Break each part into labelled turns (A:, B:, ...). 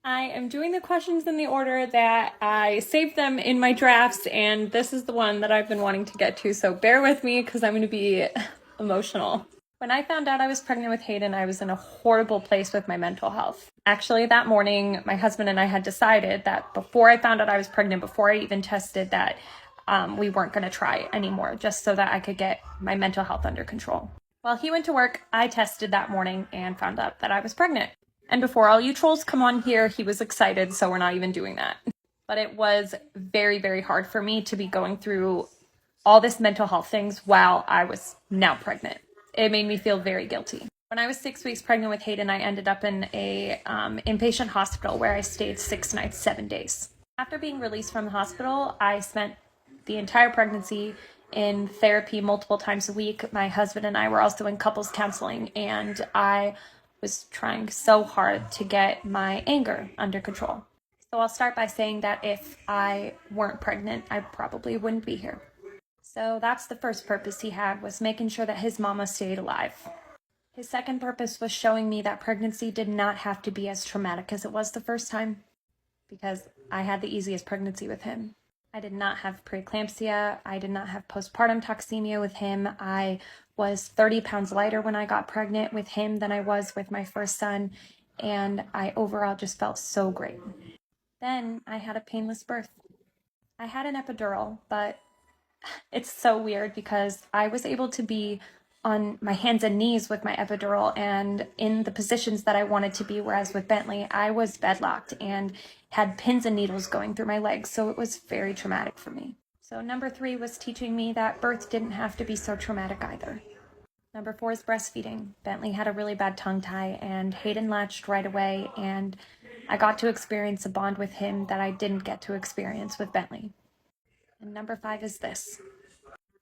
A: I am doing the questions in the order that I saved them in my drafts, and this is the one that I've been wanting to get to, so bear with me because I'm going to be emotional. When I found out I was pregnant with Hayden, I was in a horrible place with my mental health. Actually, that morning, my husband and I had decided that before I found out I was pregnant, before I even tested, that we weren't going to try anymore, just so that I could get my mental health under control. While he went to work, I tested that morning and found out that I was pregnant. And before all you trolls come on here, he was excited, so we're not even doing that. But it was very, very hard for me to be going through all this mental health things while I was now pregnant. It made me feel very guilty. When I was 6 weeks pregnant with Hayden, I ended up in a inpatient hospital where I stayed 6 nights, 7 days. After being released from the hospital, I spent the entire pregnancy in therapy multiple times a week. My husband and I were also in couples counseling, and I was trying so hard to get my anger under control. So I'll start by saying that if I weren't pregnant, I probably wouldn't be here. So that's the first purpose he had, was making sure that his mama stayed alive. His second purpose was showing me that pregnancy did not have to be as traumatic as it was the first time, because I had the easiest pregnancy with him. I did not have preeclampsia. I did not have postpartum toxemia with him. I was 30 pounds lighter when I got pregnant with him than I was with my first son, and I overall just felt so great. Then I had a painless birth. I had an epidural, but it's so weird because I was able to be on my hands and knees with my epidural and in the positions that I wanted to be, whereas with Bentley, I was bedlocked and had pins and needles going through my legs, so it was very traumatic for me. So number 3 was teaching me that birth didn't have to be so traumatic either. Number 4 is breastfeeding. Bentley had a really bad tongue tie, and Hayden latched right away, and I got to experience a bond with him that I didn't get to experience with Bentley. And number 5 is this.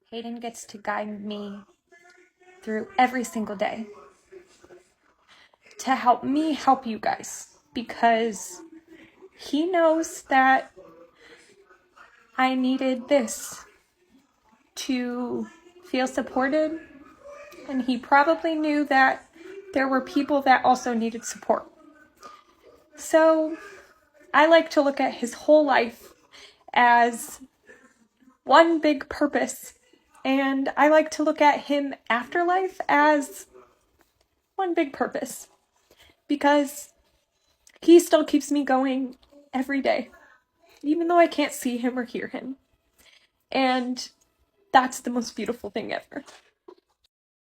A: Hayden gets to guide me through every single day to help me help you guys, because he knows that I needed this to feel supported, and he probably knew that there were people that also needed support. So I like to look at his whole life as one big purpose, and I like to look at him afterlife as one big purpose, because he still keeps me going every day, even though I can't see him or hear him. And that's the most beautiful thing ever.